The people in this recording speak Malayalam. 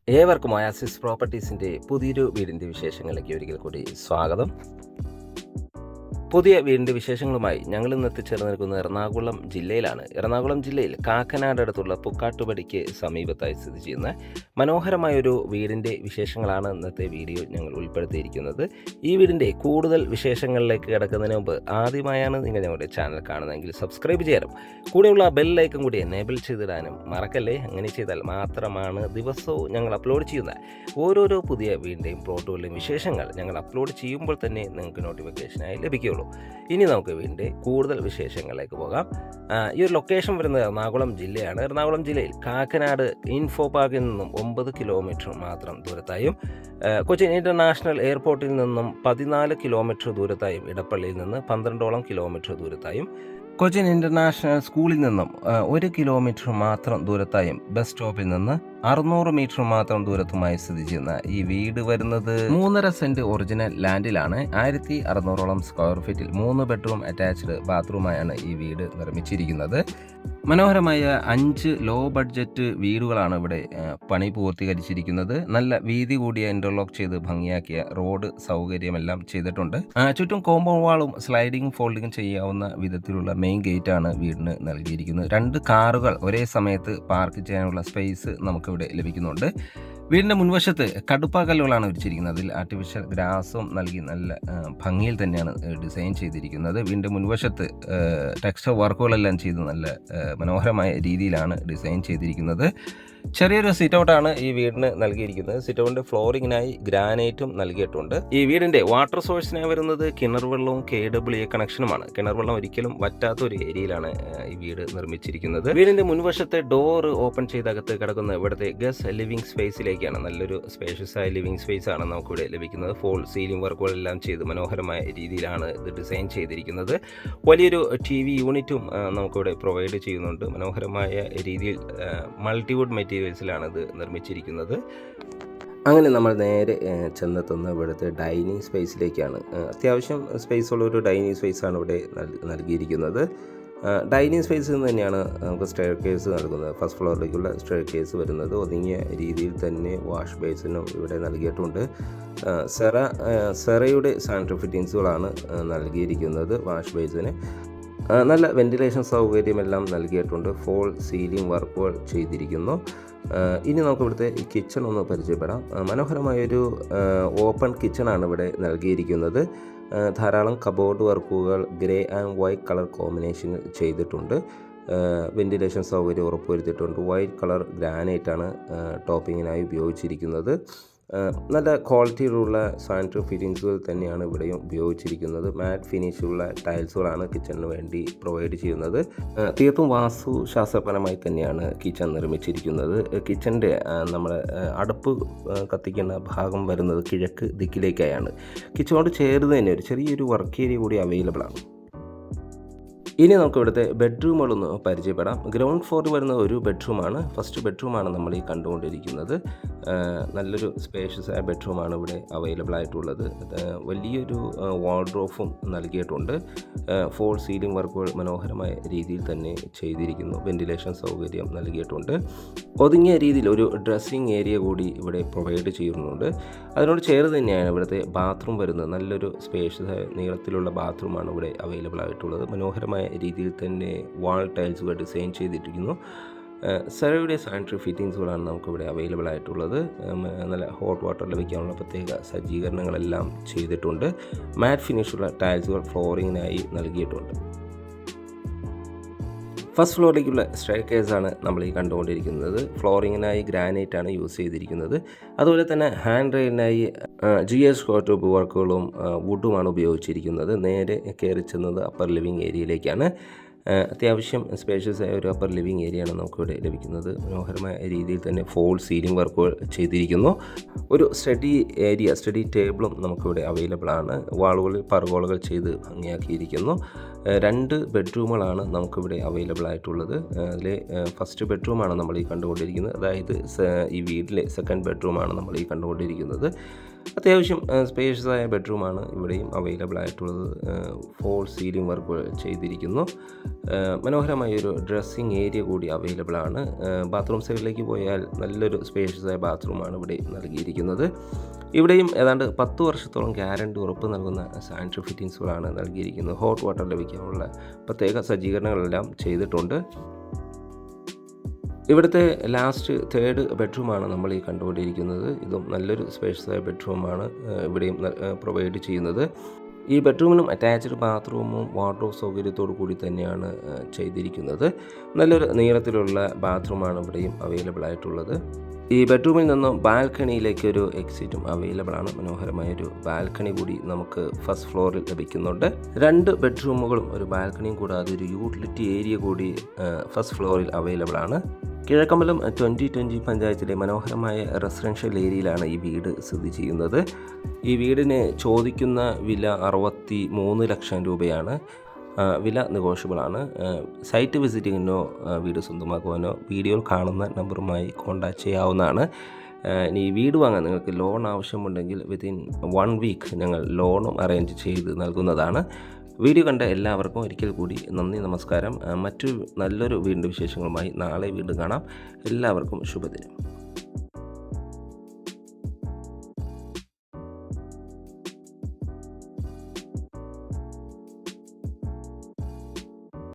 ഏവർക്കും ഒയാസിസ് പ്രോപ്പർട്ടീസിൻ്റെ പുതിയൊരു വീടിൻ്റെ വിശേഷങ്ങളിലേക്ക് ഒരിക്കൽ കൂടി സ്വാഗതം. പുതിയ വീടിൻ്റെ വിശേഷങ്ങളുമായി ഞങ്ങൾ ഇന്ന് എത്തിച്ചേർന്ന് നിൽക്കുന്നത് എറണാകുളം ജില്ലയിലാണ്. എറണാകുളം ജില്ലയിൽ കാക്കനാട് അടുത്തുള്ള പുക്കാട്ടുപടിക്ക് സമീപത്തായി സ്ഥിതി ചെയ്യുന്ന മനോഹരമായൊരു വീടിൻ്റെ വിശേഷങ്ങളാണ് ഇന്നത്തെ വീഡിയോ ഞങ്ങൾ ഉൾപ്പെടുത്തിയിരിക്കുന്നത്. ഈ വീടിൻ്റെ കൂടുതൽ വിശേഷങ്ങളിലേക്ക് കിടക്കുന്നതിന് മുമ്പ് ആദ്യമായാണ് നിങ്ങൾ ഞങ്ങളുടെ ചാനൽ കാണുന്നതെങ്കിൽ സബ്സ്ക്രൈബ് ചെയ്യാനും കൂടെയുള്ള ബെൽ ഐക്കൺ കൂടി എനേബിൾ ചെയ്തിടാനും മറക്കല്ലേ. അങ്ങനെ ചെയ്താൽ മാത്രമാണ് ദിവസവും ഞങ്ങൾ അപ്ലോഡ് ചെയ്യുന്ന ഓരോരോ പുതിയ വീടിൻ്റെയും പ്ലോട്ടുകളുടെയും വിശേഷങ്ങൾ ഞങ്ങൾ അപ്ലോഡ് ചെയ്യുമ്പോൾ തന്നെ നിങ്ങൾക്ക് നോട്ടിഫിക്കേഷനായി ലഭിക്കുകയുള്ളൂ. ഇനി നമുക്ക് വീടിൻ്റെ കൂടുതൽ വിശേഷങ്ങളിലേക്ക് പോകാം. ഈ ഒരു ലൊക്കേഷൻ വരുന്നത് എറണാകുളം ജില്ലയാണ്. എറണാകുളം ജില്ലയിൽ കാക്കനാട് ഇൻഫോ പാർക്കിൽ നിന്നും 9 കിലോമീറ്റർ മാത്രം ദൂരത്തായും കൊച്ചിൻ ഇൻ്റർനാഷണൽ എയർപോർട്ടിൽ നിന്നും 14 കിലോമീറ്റർ ദൂരത്തായും ഇടപ്പള്ളിയിൽ നിന്ന് 12ഓളം കിലോമീറ്റർ ദൂരത്തായും കൊച്ചിൻ ഇൻ്റർനാഷണൽ സ്കൂളിൽ നിന്നും 1 കിലോമീറ്റർ മാത്രം ദൂരത്തായും ബസ് സ്റ്റോപ്പിൽ നിന്ന് 600 മീറ്റർ മാത്രം ദൂരത്തുമായി സ്ഥിതി ചെയ്യുന്ന ഈ വീട് വരുന്നത് 3.5 സെന്റ് ഒറിജിനൽ ലാൻഡിലാണ്. 1600ഓളം സ്ക്വയർ ഫീറ്റിൽ 3 ബെഡ്റൂം അറ്റാച്ച്ഡ് ബാത്റൂമായാണ് ഈ വീട് നിർമ്മിച്ചിരിക്കുന്നത്. മനോഹരമായ 5 ലോ ബഡ്ജറ്റ് വീടുകളാണ് ഇവിടെ പണി പൂർത്തീകരിച്ചിരിക്കുന്നത്. നല്ല വീതി കൂടിയ ഇന്റർലോക്ക് ചെയ്ത് ഭംഗിയാക്കിയ റോഡ് സൗകര്യമെല്ലാം ചെയ്തിട്ടുണ്ട്. ചുറ്റും കോമ്പൗണ്ട് വാളും സ്ലൈഡിംഗ് ഫോൾഡിംഗ് ചെയ്യാവുന്ന വിധത്തിലുള്ള മെയിൻ ഗേറ്റ് ആണ് വീടിന് നൽകിയിരിക്കുന്നത്. 2 കാറുകൾ ഒരേ സമയത്ത് പാർക്ക് ചെയ്യാനുള്ള സ്പേസ് നമുക്കിവിടെ ലഭിക്കുന്നുണ്ട്. വീടിൻ്റെ മുൻവശത്ത് കടുപ്പാക്കല്ലുകളാണ് വിരിച്ചിരിക്കുന്നത്. അതിൽ ആർട്ടിഫിഷ്യൽ ഗ്രാസും നൽകി നല്ല ഭംഗിയിൽ തന്നെയാണ് ഡിസൈൻ ചെയ്തിരിക്കുന്നത്. വീടിൻ്റെ മുൻവശത്ത് ടെക്സ്ചർ വർക്കുകളെല്ലാം ചെയ്ത് നല്ല മനോഹരമായ രീതിയിലാണ് ഡിസൈൻ ചെയ്തിരിക്കുന്നത്. ചെറിയൊരു സിറ്റ് ഔട്ടാണ് ഈ വീടിന് നൽകിയിരിക്കുന്നത്. സിറ്റ് ഔട്ടിൻ്റെ ഫ്ലോറിങ്ങിനായി ഗ്രാനൈറ്റും നൽകിയിട്ടുണ്ട്. ഈ വീടിൻ്റെ വാട്ടർ സോഴ്സിനായി വരുന്നത് കിണർ വെള്ളവും KWA കണക്ഷനുമാണ്. കിണർ വെള്ളം ഒരിക്കലും വറ്റാത്ത ഒരു ഏരിയയിലാണ് ഈ വീട് നിർമ്മിച്ചിരിക്കുന്നത്. വീടിൻ്റെ മുൻവശത്തെ ഡോർ ഓപ്പൺ ചെയ്തകത്ത് കിടക്കുന്ന ഇവിടുത്തെ ഗസ്റ്റ് ലിവിംഗ് സ്പേസിലേക്കാണ്. നല്ലൊരു സ്പേഷ്യസ് ആയ ലിവിംഗ് സ്പേസ് ആണ് നമുക്കിവിടെ ലഭിക്കുന്നത്. ഫോൾ സീലിംഗ് വർക്കുകളെല്ലാം ചെയ്ത് മനോഹരമായ രീതിയിലാണ് ഇത് ഡിസൈൻ ചെയ്തിരിക്കുന്നത്. വലിയൊരു TV യൂണിറ്റും നമുക്കിവിടെ പ്രൊവൈഡ് ചെയ്യുന്നുണ്ട്. മനോഹരമായ രീതിയിൽ മൾട്ടിവുഡ് മെറ്റീരിയൽസിലാണ് ഇത് നിർമ്മിച്ചിരിക്കുന്നത്. അങ്ങനെ നമ്മൾ നേരെ ചെന്നെത്തുന്ന ഇവിടുത്തെ ഡൈനിങ് സ്പേസിലേക്കാണ്. അത്യാവശ്യം സ്പേസുള്ള ഒരു ഡൈനിങ് സ്പേസാണ് ഇവിടെ നൽകിയിരിക്കുന്നത്. ഡൈനിങ് സ്പേസിൽ നിന്ന് തന്നെയാണ് നമുക്ക് സ്റ്റെയർ കേസ് നൽകുന്നത്. ഫസ്റ്റ് ഫ്ലോറിലേക്കുള്ള സ്റ്റെയർ കേസ് വരുന്നത് ഒതുങ്ങിയ രീതിയിൽ തന്നെ വാഷ് ബേസിനും ഇവിടെ നൽകിയിട്ടുണ്ട്. സെറയുടെ സാനിറ്ററി ഫിറ്റിങ്സുകളാണ് നൽകിയിരിക്കുന്നത്. വാഷ് ബേസിന് നല്ല വെന്റിലേഷൻ സൗകര്യമെല്ലാം നൽകിയിട്ടുണ്ട്. ഫോൾ സീലിംഗ് വർക്കുകൾ ചെയ്തിരിക്കുന്നു. ഇനി നമുക്ക് ഇവിടുത്തെ കിച്ചൺ ഒന്ന് പരിചയപ്പെടാം. മനോഹരമായൊരു ഓപ്പൺ കിച്ചണാണ് ഇവിടെ നൽകിയിരിക്കുന്നത്. ധാരാളം കബോർഡ് വർക്കുകൾ ഗ്രേ ആൻഡ് വൈറ്റ് കളർ കോമ്പിനേഷനിൽ ചെയ്തിട്ടുണ്ട്. വെന്റിലേഷൻ സൗകര്യം ഉറപ്പുവരുത്തിയിട്ടുണ്ട്. വൈറ്റ് കളർ ഗ്രാനൈറ്റാണ് ടോപ്പിങ്ങിനായി ഉപയോഗിച്ചിരിക്കുന്നത്. നല്ല ക്വാളിറ്റിയിലുള്ള സാനിറ്ററി ഫിറ്റിങ്സുകൾ തന്നെയാണ് ഇവിടെയും ഉപയോഗിച്ചിരിക്കുന്നത്. മാറ്റ് ഫിനിഷുള്ള ടൈൽസുകളാണ് കിച്ചണിന് വേണ്ടി പ്രൊവൈഡ് ചെയ്യുന്നത്. തീർത്തും വാസ്തുശാസ്ത്രപരമായി തന്നെയാണ് കിച്ചൺ നിർമ്മിച്ചിരിക്കുന്നത്. കിച്ചൻ്റെ നമ്മുടെ അടുപ്പ് കത്തിക്കുന്ന ഭാഗം വരുന്നത് കിഴക്ക് ദിക്കിലേക്കായാണ്. കിച്ചണോട് ചേർന്ന് തന്നെ ഒരു ചെറിയൊരു വർക്ക് ഏരിയ കൂടി അവൈലബിൾ ആണ്. ഇനി നമുക്ക് ഇവിടുത്തെ ബെഡ്റൂമുകളൊന്ന് പരിചയപ്പെടാം. ഗ്രൗണ്ട് ഫ്ലോറിൽ വരുന്ന ഒരു ബെഡ്റൂമാണ്. ഫസ്റ്റ് ബെഡ്റൂമാണ് നമ്മൾ ഈ കണ്ടുകൊണ്ടിരിക്കുന്നത്. നല്ലൊരു സ്പേഷ്യസ് ആയ ബെഡ്റൂമാണ് ഇവിടെ അവൈലബിൾ ആയിട്ടുള്ളത്. വലിയൊരു വാർഡ്രോബും നൽകിയിട്ടുണ്ട്. ഫോൾ സീലിംഗ് വർക്കുകൾ മനോഹരമായ രീതിയിൽ തന്നെ ചെയ്തിരിക്കുന്നു. വെന്റിലേഷൻ സൗകര്യം നൽകിയിട്ടുണ്ട്. ഒതുങ്ങിയ രീതിയിൽ ഒരു ഡ്രസ്സിങ് ഏരിയ കൂടി ഇവിടെ പ്രൊവൈഡ് ചെയ്യുന്നുണ്ട്. അതിനോട് ചേർന്ന് തന്നെയാണ് ഇവിടുത്തെ ബാത്റൂം വരുന്നത്. നല്ലൊരു സ്പേഷ്യസ് നീളത്തിലുള്ള ബാത്റൂമാണ് ഇവിടെ അവൈലബിൾ ആയിട്ടുള്ളത്. മനോഹരമായ രീതിയിൽ തന്നെ വാൾ ടൈൽസുകൾ ഡിസൈൻ ചെയ്തിരിക്കുന്നു. സെറയുടെ സാനിറ്ററി ഫിറ്റിങ്സുകളാണ് നമുക്കിവിടെ അവൈലബിൾ ആയിട്ടുള്ളത്. നല്ല ഹോട്ട് വാട്ടർ ലഭിക്കാനുള്ള പ്രത്യേക സജ്ജീകരണങ്ങളെല്ലാം ചെയ്തിട്ടുണ്ട്. മാറ്റ് ഫിനിഷുള്ള ടൈൽസുകൾ ഫ്ലോറിങ്ങിനായി നൽകിയിട്ടുണ്ട്. ഫസ്റ്റ് ഫ്ലോറിലേക്കുള്ള സ്റ്റെയർ കേസാണ് നമ്മൾ ഈ കണ്ടുകൊണ്ടിരിക്കുന്നത്. ഫ്ലോറിങ്ങിനായി ഗ്രാനൈറ്റാണ് യൂസ് ചെയ്തിരിക്കുന്നത്. അതുപോലെ തന്നെ ഹാൻഡ് റെയിലിനായി GS കോട്ടോപ്പ് വർക്കുകളും വുഡുമാണ് ഉപയോഗിച്ചിരിക്കുന്നത്. നേരെ കയറി ചെന്നത് അപ്പർ ലിവിങ് ഏരിയയിലേക്കാണ്. അത്യാവശ്യം സ്പേഷ്യസ് ആയ ഒരു അപ്പർ ലിവിങ് ഏരിയയാണ് നമുക്കിവിടെ ലഭിക്കുന്നത്. മനോഹരമായ രീതിയിൽ തന്നെ ഫോൾ സീലിംഗ് വർക്കുകൾ ചെയ്തിരിക്കുന്നു. ഒരു സ്റ്റഡി ടേബിളും നമുക്കിവിടെ അവൈലബിൾ ആണ്. വാളുകളിൽ പർഗോളകൾ ചെയ്ത് ഭംഗിയാക്കിയിരിക്കുന്നു. 2 ബെഡ്റൂമുകളാണ് നമുക്കിവിടെ അവൈലബിൾ ആയിട്ടുള്ളത്. അതിലെ ഫസ്റ്റ് ബെഡ്റൂമാണ് നമ്മൾ ഈ കണ്ടുകൊണ്ടിരിക്കുന്നത്. അതായത് ഈ വീട്ടിലെ സെക്കൻഡ് ബെഡ്റൂമാണ് നമ്മൾ ഈ കണ്ടുകൊണ്ടിരിക്കുന്നത്. അത്യാവശ്യം സ്പേഷ്യസ് ആയ ബെഡ്റൂമാണ് ഇവിടെയും അവൈലബിൾ ആയിട്ടുള്ളത്. ഫോൾ സീലിംഗ് വർക്ക് ചെയ്തിരിക്കുന്നു. മനോഹരമായൊരു ഡ്രസ്സിങ് ഏരിയ കൂടി അവൈലബിൾ ആണ്. ബാത്റൂം സൈഡിലേക്ക് പോയാൽ നല്ലൊരു സ്പേഷ്യസ് ആയ ബാത്റൂമാണ് ഇവിടെ നൽകിയിരിക്കുന്നത്. ഇവിടെയും ഏതാണ്ട് 10 വർഷത്തോളം ഗ്യാരണ്ടി ഉറപ്പ് നൽകുന്ന സാനിറ്ററി ഫിറ്റിങ്സുകളാണ് നൽകിയിരിക്കുന്നത്. ഹോട്ട് വാട്ടർ ലഭിക്കാനുള്ള പ്രത്യേക സജ്ജീകരണങ്ങളെല്ലാം ചെയ്തിട്ടുണ്ട്. ഇവിടുത്തെ ലാസ്റ്റ് തേർഡ് ബെഡ്റൂമാണ് നമ്മൾ ഈ കണ്ടുകൊണ്ടിരിക്കുന്നത്. ഇതും നല്ലൊരു സ്പേഷ്യസായ ബെഡ്റൂമാണ് ഇവിടെയും പ്രൊവൈഡ് ചെയ്യുന്നത്. ഈ ബെഡ്റൂമിനും അറ്റാച്ച്ഡ് ബാത്റൂമും വാർഡ്രോബ് സൗകര്യത്തോടു കൂടി തന്നെയാണ് ചെയ്തിരിക്കുന്നത്. നല്ലൊരു നീളത്തിലുള്ള ബാത്റൂമാണ് ഇവിടെയും അവൈലബിൾ ആയിട്ടുള്ളത്. ഈ ബെഡ്റൂമിൽ നിന്നും ബാൽക്കണിയിലേക്കൊരു എക്സിറ്റും അവൈലബിൾ ആണ്. മനോഹരമായൊരു ബാൽക്കണി കൂടി നമുക്ക് ഫസ്റ്റ് ഫ്ലോറിൽ ലഭിക്കുന്നുണ്ട്. 2 ബെഡ്റൂമുകളും ഒരു ബാൽക്കണിയും കൂടാതെ ഒരു യൂട്ടിലിറ്റി ഏരിയ കൂടി ഫസ്റ്റ് ഫ്ലോറിൽ അവൈലബിൾ ആണ്. കിഴക്കമ്പലം 2020 പഞ്ചായത്തിലെ മനോഹരമായ റെസിഡൻഷ്യൽ ഏരിയയിലാണ് ഈ വീട് സ്ഥിതി ചെയ്യുന്നത്. ഈ വീടിന് ചോദിക്കുന്ന വില 63 ലക്ഷം രൂപയാണ്. വില നെഗോഷ്യബിളാണ്. സൈറ്റ് വിസിറ്റിങ്ങിനോ വീട് സ്വന്തമാക്കുവാനോ വീഡിയോയിൽ കാണുന്ന നമ്പറുമായി കോൺടാക്റ്റ് ചെയ്യാവുന്നതാണ്. ഇനി വീട് വാങ്ങാൻ നിങ്ങൾക്ക് ലോൺ ആവശ്യമുണ്ടെങ്കിൽ വിത്തിൻ 1 വീക്ക് ഞങ്ങൾ ലോണും അറേഞ്ച് ചെയ്ത് നൽകുന്നതാണ്. വീഡിയോ കണ്ട എല്ലാവർക്കും ഒരിക്കൽ കൂടി നന്ദി, നമസ്കാരം. മറ്റൊരു നല്ലൊരു വീടിൻ്റെ വിശേഷങ്ങളുമായി നാളെ വീണ്ടും കാണാം. എല്ലാവർക്കും ശുഭദിനം.